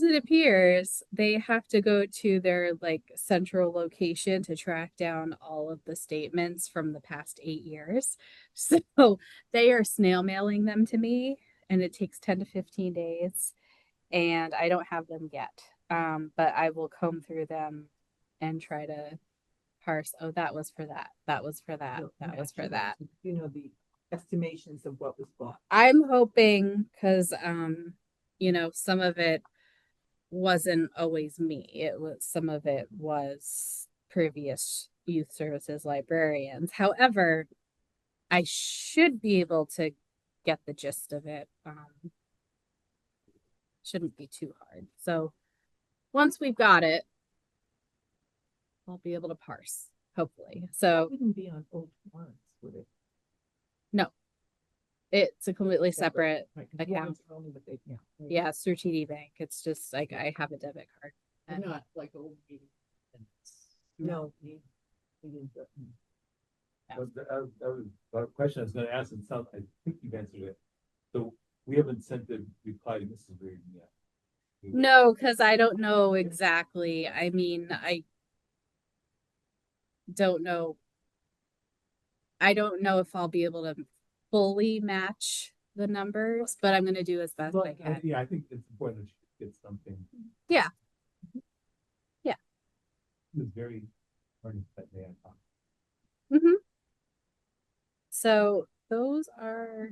it appears, they have to go to their like central location to track down all of the statements from the past 8 years. So they are snail mailing them to me, and it takes 10 to 15 days, and I don't have them yet. But I will comb through them and try to parse. Oh, that was for that. That was for that. That was for that. You know, the estimations of what was bought. I'm hoping because you know, some of it wasn't always me. Some of it was previous youth services librarians. However, I should be able to get the gist of it. Shouldn't be too hard. So once we've got it, I'll be able to parse, hopefully. So Wouldn't be on both ones, would it? no, it's a completely separate Right, 'cause account. ones are only what they- Yeah. Yeah, it's through TD Bank. It's just like I have a debit card. They're not like old meeting. No. we didn't do it. Was that was a question I was gonna ask, and some, I think you've answered it. So we haven't sent the reply to Mrs. Reardon yet. No, because I don't know exactly. I mean, I don't know. I don't know if I'll be able to fully match the numbers, but I'm gonna do as best I But, can. yeah, I think it's important that you get something. Yeah. Yeah. It was very hard that day, I thought. Mm-hmm. So those are,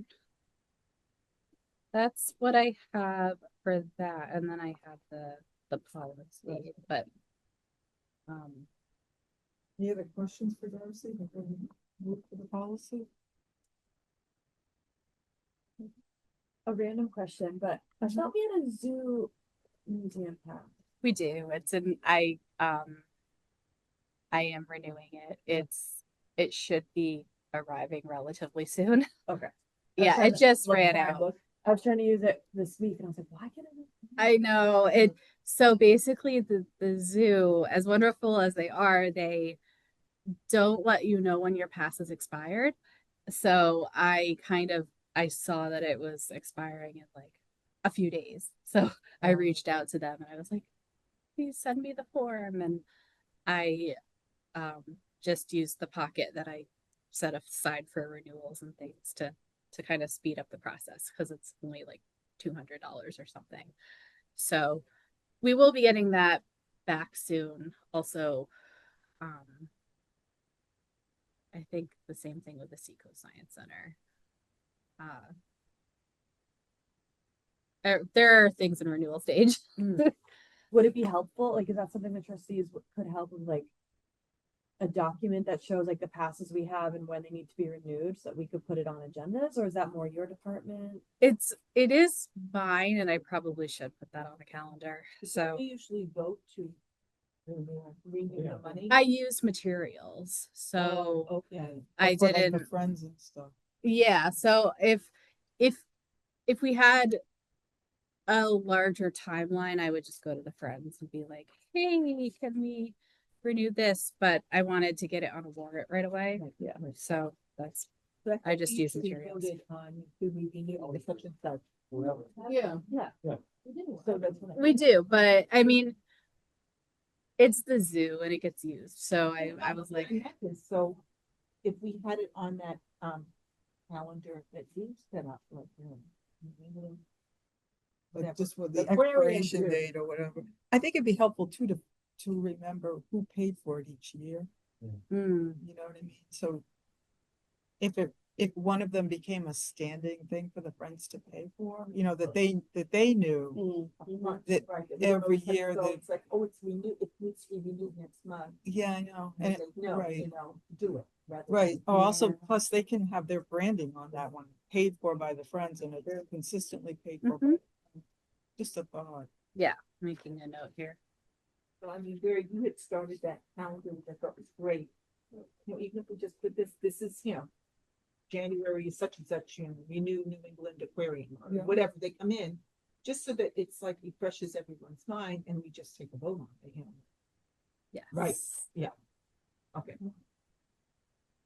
that's what I have for that, and then I have the policy, but Any other questions for Darcy before we move to the policy? A random question, but I thought we had a zoo museum pass. we do. It's an I am renewing it. It should be arriving relatively soon. Okay. Yeah, it just ran out. I was trying to use it this week and I was like, why can't I? I know it. So basically, the zoo, as wonderful as they are, they don't let you know when your pass is expired. So I saw that it was expiring in like a few days. So I reached out to them and I was like, please send me the form. And I just used the pocket that I set aside for renewals and things to kind of speed up the process because it's only like $200 or something. So we will be getting that back soon. Also, I think the same thing with the Seco Science Center. There are things in renewal stage. Would it be helpful? Like, is that something the trustees could help with, like a document that shows like the passes we have and when they need to be renewed so that we could put it on agendas, or is that more your department? It is mine, and I probably should put that on the calendar. So We usually vote to renew the money. I used materials, so Okay. I For, like, didn't. the friends and stuff. Yeah, so if we had a larger timeline, I would just go to the friends and be like, "Hey, can we renew this?" But I wanted to get it on a warrant right away. Yeah. So that's But I just we use usually materials. voted on, do we renew the such and such? Whatever. Yeah. Yeah. Yeah. So that's what we do, but I mean, it's the zoo and it gets used. So I was like, So if we had it on that, calendar that you set up, like, Like just with The the aquarium expiration too. date or whatever. I think it'd be helpful too to remember who paid for it each year. hmm, You know what I mean? So if one of them became a standing thing for the friends to pay for, you know, that they knew. That every year So that- it's like, oh, it's renewed, it needs to be renewed next month. Yeah, I know. And And it's like, no, right. you know, do it. rather Right. than- Oh, also, plus they can have their branding on that one, paid for by the friends, and it's consistently paid for. Mhm. Just a thought. making a note here. So I mean, Barry, you had started that calendar, which I thought was great. You know, even if we just put this is, you know, January is such and such, you know, renew New England Aquarium, or Yeah. whatever they come in. Just so that it's like refreshes everyone's mind and we just take a vote on it, you know. Yes. Right. Yeah. Okay.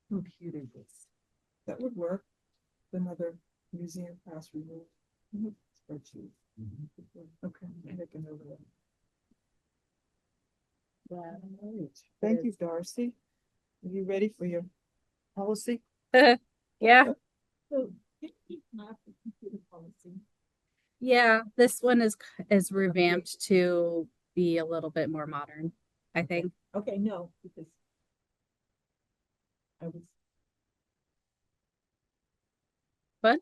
Computer this. That would work. Another museum pass renewal. Spreadsheet. Okay, I'm making note of that. Yeah. All right. Thank you, Darcy. Are you ready for your policy? Yeah. So, not the computer policy. Yeah. This one is revamped to be a little bit more modern, I think. Okay, no, because I was. What?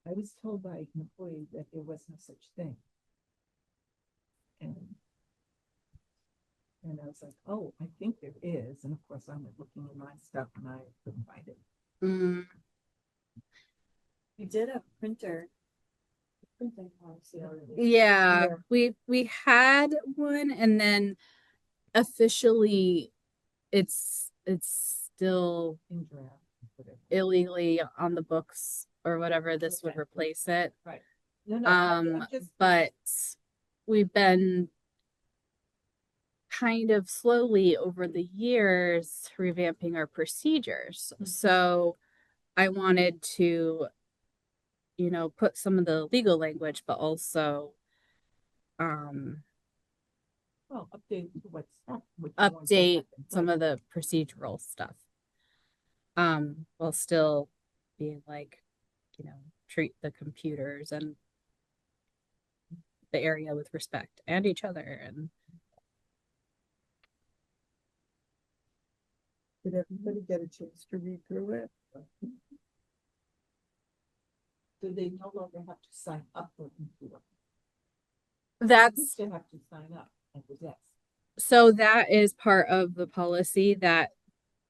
I was told by an employee that there was no such thing. And I was like, oh, I think there is, and of course I went looking in my stuff and I couldn't find it. Mm. We did a printer. Printing policy already. Yeah, Yeah. we had one, and then officially it's still In draft. whatever. illegally on the books or whatever. This would Okay. replace it. Right. No, no, I'm just, But we've been kind of slowly over the years revamping our procedures. So I wanted to, put some of the legal language, but also well, update to what you want to update happen. some Right. of the procedural stuff. While still being like, treat the computers and the area with respect and each other. And Did everybody get a chance to read through it? So they no longer have to sign up for computer. that's Still have to sign up at the desk. so that is part of the policy that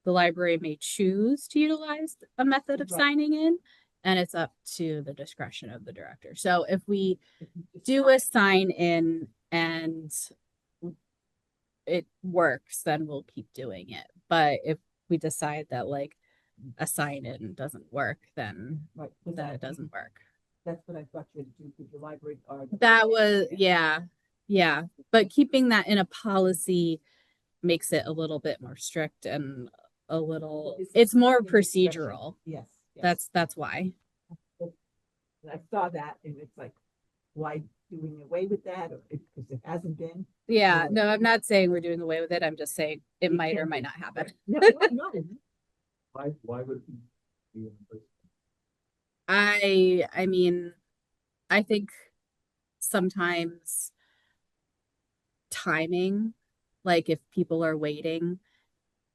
the library may choose to utilize a method of Right. signing in, and it's up to the discretion of the director. So if we If you just do a sign in and it works, then we'll keep doing it. But if we decide that like a sign in doesn't work, then Right. then it doesn't work. That's what I thought you had to do with your library card. That was yeah. But keeping that in a policy makes it a little bit more strict and a little it's more procedural. Yes. yes. That's why. And I saw that and it's like, why doing away with that? Or because it hasn't been. Yeah, Or- no, I'm not saying we're doing away with it. I'm just saying it It might or can might be. not happen. No, no, no. Why would it be in the first? I mean, I think sometimes timing, like if people are waiting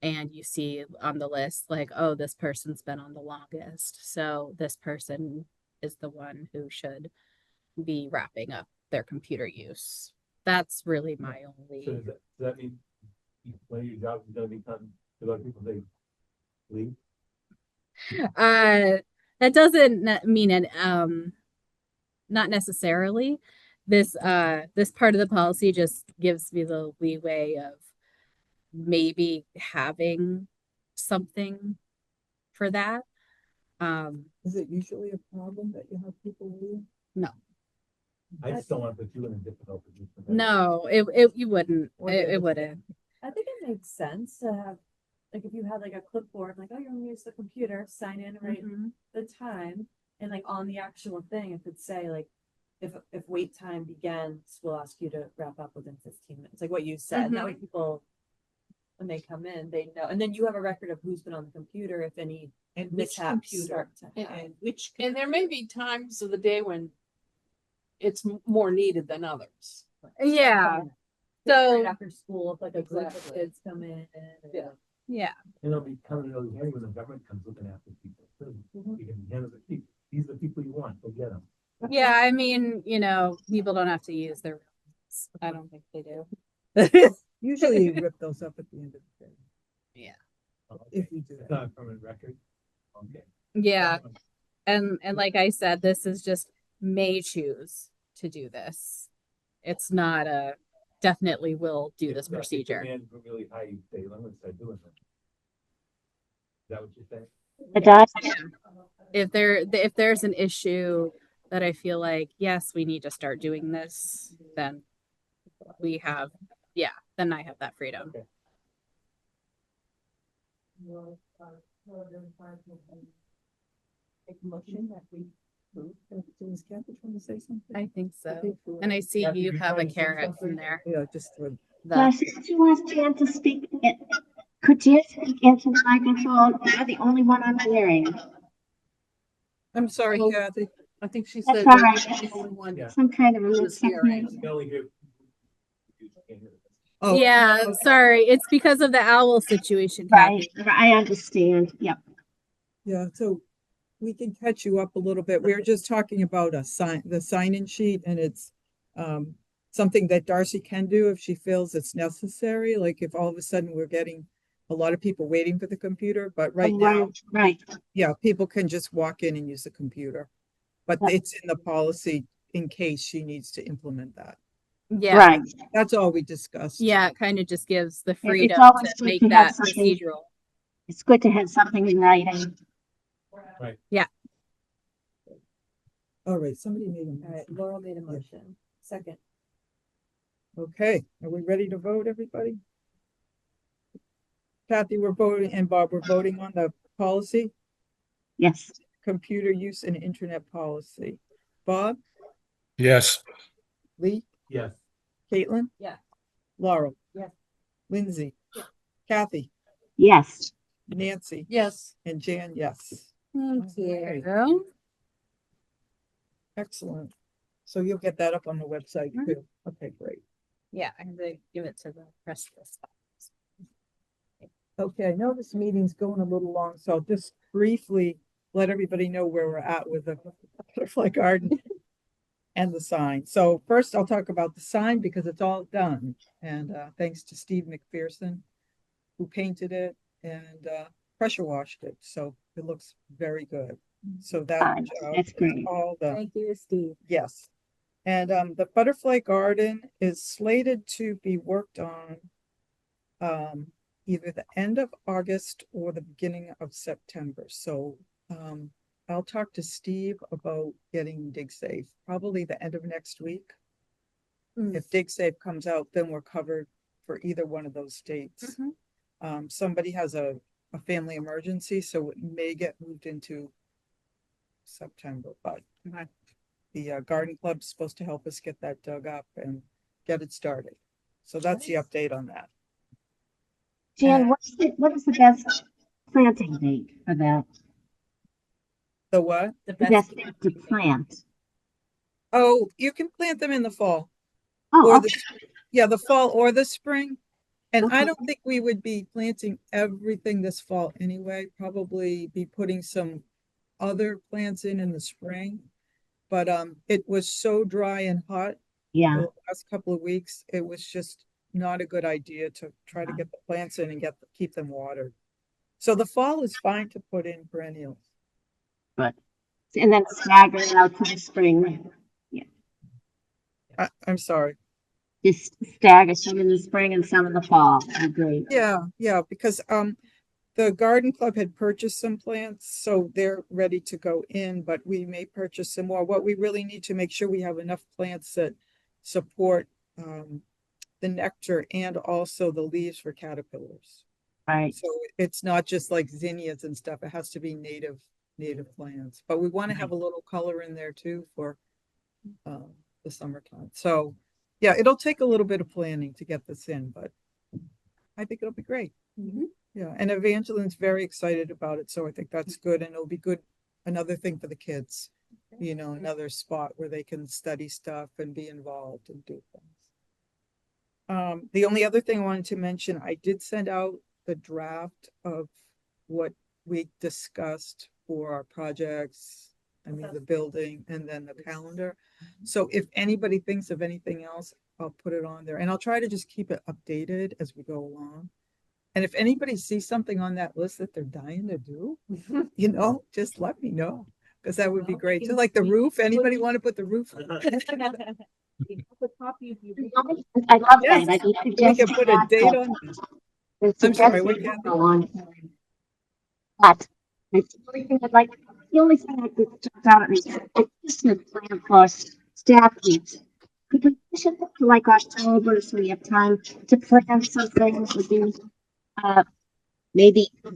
and you see on the list, like, oh, this person's been on the longest. So this person is the one who should be wrapping up their computer use. That's really my So only. does that mean one of your jobs is gonna become, a lot of people say, leave? That doesn't mean it, not necessarily. This part of the policy just gives me the leeway of maybe having something for that. Is it usually a problem that you have people leave? No, I just don't want to put you in a difficult position. no, you wouldn't. Or It the other wouldn't. I think it makes sense to have, like, if you had like a clipboard, like, oh, you're gonna use the computer, sign in, write Mhm. the time, and like on the actual thing, it could say like, if wait time begins, we'll ask you to wrap up within 15 minutes, like what you said. And that way people, when they come in, they know, and then you have a record of who's been on the computer, if any And which mishaps computer start to happen. and which. And there may be times of the day when it's more needed than others. Yeah. Right So after school, if like a group of Exactly. kids come in and. Yeah. yeah. And it'll be kind of really handy when the government comes looking after people. too. You can handle the people, these are the people you want, go get them. Yeah, I mean, people don't have to use their rooms. I don't think they do. Usually you rip those up at the end of the day. If you do It's that. not a permanent record. Okay. Yeah. And like I said, this is just may choose to do this. It's not a definitely will do this If procedure. management really high, they limit start doing it. Is that what you're saying? It does. If there's an issue that I feel like, yes, we need to start doing this, then then I have that freedom. Okay. Make a motion that we approve. Does Kathy want to say something? I think so. And I see Kathy, you you have a trying to say carrot something? in there. Yeah, just Yes, she wants Jan to speak. Could you speak into the microphone? You're the only one I'm hearing. I'm sorry, Oh. Kathy. I think she That's said all that right. she's the only one. Yeah. Some kind of a This mix-up hearing. here. You can only hear. You can't hear this. Oh, Yeah, sorry. It's because of the owl situation, Right, Kathy. I understand. Yep. yeah, so we can catch you up a little bit. We were just talking about the sign-in sheet, and it's something that Darcy can do if she feels it's necessary, like if all of a sudden we're getting a lot of people waiting for the computer, but right now, Right. yeah, people can just walk in and use the computer. but Yeah. it's in the policy in case she needs to implement that. Yeah. Right. That's all we discussed. Yeah, it kind of just gives the It's freedom always to good make to have that something. procedural. It's good to have something in writing. All right, somebody made a All right, motion. Laurel made a motion. Second. Okay, are we ready to vote, everybody? Kathy, we're voting, and Bob, we're voting on the policy, Yes. computer use and internet policy. Bob, Yes. Lee, Yes. Caitlin? Yeah. Laurel? Yes. Lindsay? Kathy? Yes. Nancy? Yes. And Jan, yes. Thank Okay. you. Excellent. So you'll get that up on the website Mhm. too. Okay, great. Yeah, I have to give it to the rest of the stuff. Okay, I know this meeting's going a little long, so I'll just briefly let everybody know where we're at with the butterfly garden and the sign. So first I'll talk about the sign because it's all done. And thanks to Steve McPherson, who painted it and pressure washed it. So it looks very good. So that Fine. job That's is great. all done. Thank you, Steve. Yes. And the butterfly garden is slated to be worked on either the end of August or the beginning of September. So I'll talk to Steve about getting DigSafe, probably the end of next week. If DigSafe comes out, then we're covered for either one of those dates. Somebody has a family emergency, so it may get moved into September, but the garden club's supposed to help us get that dug up and get it started. So that's the update on that. Jan, what is the best planting date for that? The what? The The best. best date to plant? Oh, you can plant them in the fall Oh, or okay. the fall or the spring. And I Okay. don't think we would be planting everything this fall anyway, probably be putting some other plants in the spring. But it was so dry and hot Yeah. the last couple of weeks, it was just not a good idea to try to get the plants in and keep them watered. So the fall is fine to put in perennials. Good. And then stagger it out to the spring. I'm sorry. Just stagger some in the spring and some in the fall. I agree. Yeah, because the garden club had purchased some plants, so they're ready to go in, but we may purchase some more. What we really need to make sure we have enough plants that support the nectar and also the leaves for caterpillars. Right. So it's not just like zinnias and stuff. It has to be native plants, but we want to have a little color in there too for the summertime. So yeah, it'll take a little bit of planning to get this in, but I think it'll be great. Yeah, and Evangeline's very excited about it, so I think that's good, and it'll be good, another thing for the kids, another spot where they can study stuff and be involved and do things. The only other thing I wanted to mention, I did send out the draft of what we discussed for our projects, the building and then the calendar. So if anybody thinks of anything else, I'll put it on there, and I'll try to just keep it updated as we go along. And if anybody sees something on that list that they're dying to do, just let me know, because that would be great. So like the roof, anybody want to put the roof? The copy of your. I love Yes, that. I can we suggest can put a that, date on. I'm sorry, what, Kathy? But the only thing I could jump out at me, just a plan for staff meets. Could we push it to like October so we have time to plan something with the, maybe a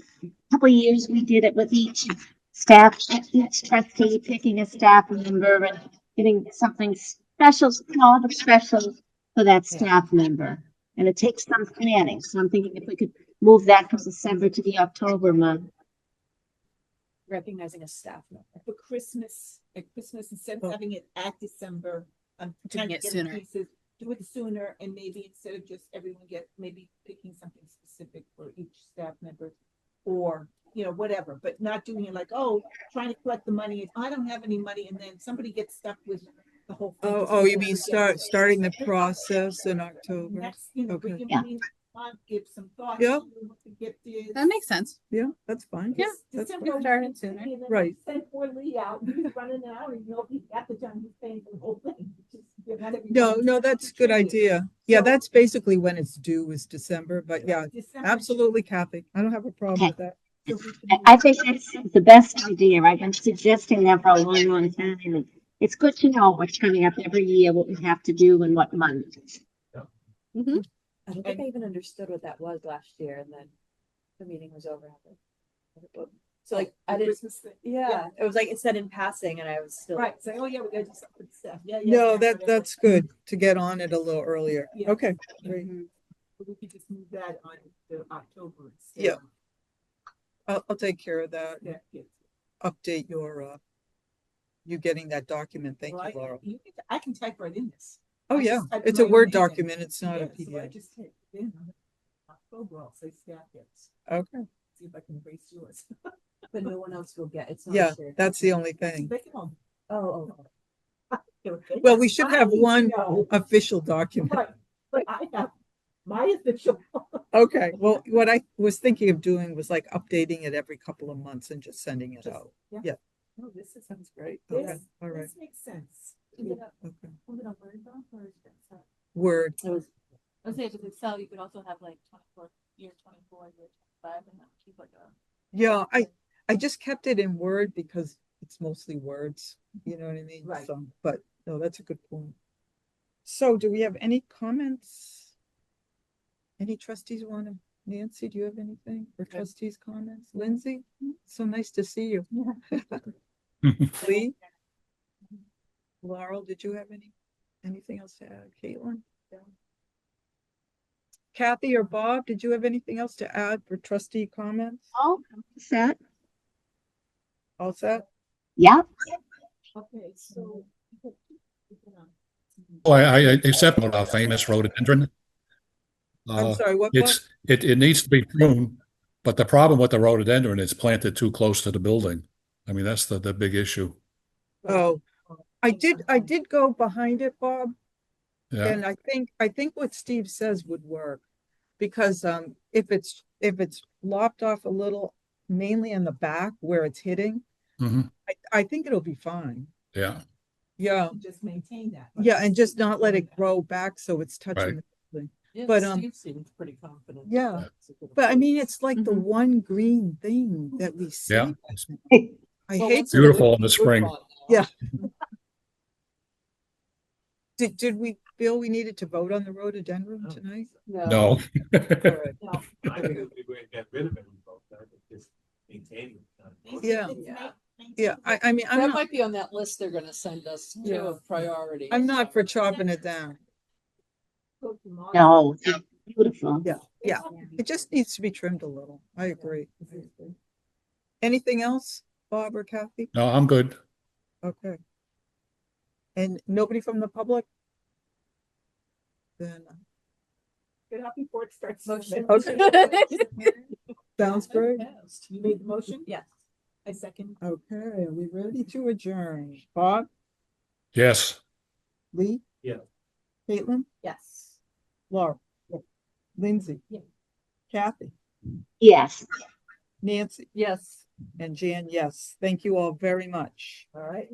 couple of years we did it with each staff, each trustee picking a staff member and getting something special, small but special for that staff member. And it takes some planning. So I'm thinking if we could move that from December to the October month. Recognizing a staff member. For Christmas, at Christmas, instead of having it at December, I'm Doing trying to it get sooner. pieces, do it sooner, and maybe instead of just everyone maybe picking something specific for each staff member. Or, whatever, but not doing it like, trying to collect the money, I don't have any money, and then somebody gets stuck with the whole thing. Oh, you mean starting the process in October? Next, Okay. bring Yeah. money month, give some thought. Yeah. to what the gift is. That makes sense. Yeah, that's fine. Yeah, That's December we was started just sooner. thinking that Right. Send poor Lee out, he's running out, and nobody at the time he's paying for the whole thing. Just give not everybody No, that's a good contribute. idea. Yeah, So- that's basically when it's due is December, but yeah, December, absolutely, Kathy. I don't have a problem Okay. with that. so we can I think that's the best idea. I've been suggesting that for a long, long time. And it's good to know what's coming up every year, what we have to do and what month. I don't think I even understood what that was last year, and then the meeting was over. So like, I the didn't, Christmas thing. yeah, it was like it said in passing, and I was still. Right, say, oh yeah, we gotta do something stuff, yeah, yeah. No, yeah, whatever. that's good to get on it a little earlier. Yeah. Okay, great. But we could just move that on to October. instead Yeah. of I'll take care of that. that gift. Update your, you getting that document. Thank Well, you, Laura. I can type right in this. Oh, I yeah, just type in it's a my own Word name in. document. It's not a Yeah, so I PDF. just type it in on October, I'll say staff gifts, Okay, see if I can erase yours. But no one else will get, it's not yeah, shared. that's the only thing. They can all- Oh, Well, we should have I need to one know. official document. Right, but I have my official. Okay, well, what I was thinking of doing was like updating it every couple of months and just sending it out. Yeah. No, sounds great. Okay, This, all right. this makes sense. Is it a, Okay. was it a Word doc or is it Excel? Word, it was, I was saying with Excel, you could also have like 24, year 24, year 25, and that keep like a. yeah, I just kept it in Word because it's mostly words, you know what I mean? Right. So, but no, that's a good point. So do we have any comments? Any trustees want to, Nancy, do you have anything for trustees' comments? Lindsay, so nice to see you. Lee? Laurel, did you have anything else to add? Caitlin? Kathy or Bob, did you have anything else to add for trustee comments? Oh, set. All set? Yeah. Okay, so. Oh, I accept our famous rhododendron. I'm sorry, what? It needs to be pruned, but the problem with the rhododendron is planted too close to the building. I mean, that's the big issue. Oh, I did go behind it, Bob, Yeah. and I think what Steve says would work. Because if it's lopped off a little, mainly in the back where it's hitting, Mhm. I think it'll be fine. Yeah. Yeah, Just maintain that. yeah, and just not let it grow back so it's touching Right. the building. Yeah, But, Steve seems pretty confident. yeah. It's a good But I approach. mean, it's like the Mhm. one green thing that we see. Yeah. I Well, hate once to, Beautiful in the spring. Woodlawn now. Yeah. did we feel we needed to vote on the rhododendron tonight? No. All right. No. I think if we get rid of it, we both, I think just maintaining it. Yeah. Yeah. Yeah, I mean, I'm That not, might be on that list they're gonna send us to Yeah. of priority. I'm not for chopping it down. No, it's beautiful. Yeah, yeah. It just needs to be trimmed a little. I agree. Anything else, Bob or Kathy? No, I'm good. Okay. And nobody from the public? Then, Get up before it starts. Motion. okay, sounds great. You made the motion? yes. I second. Okay, are we ready to adjourn? Bob, Yes. Lee? Yeah. Caitlin? Yes. Laura? Lindsay? Yeah. Kathy? Yes. Nancy? Yes. And Jan, yes. Thank you all very much. All right.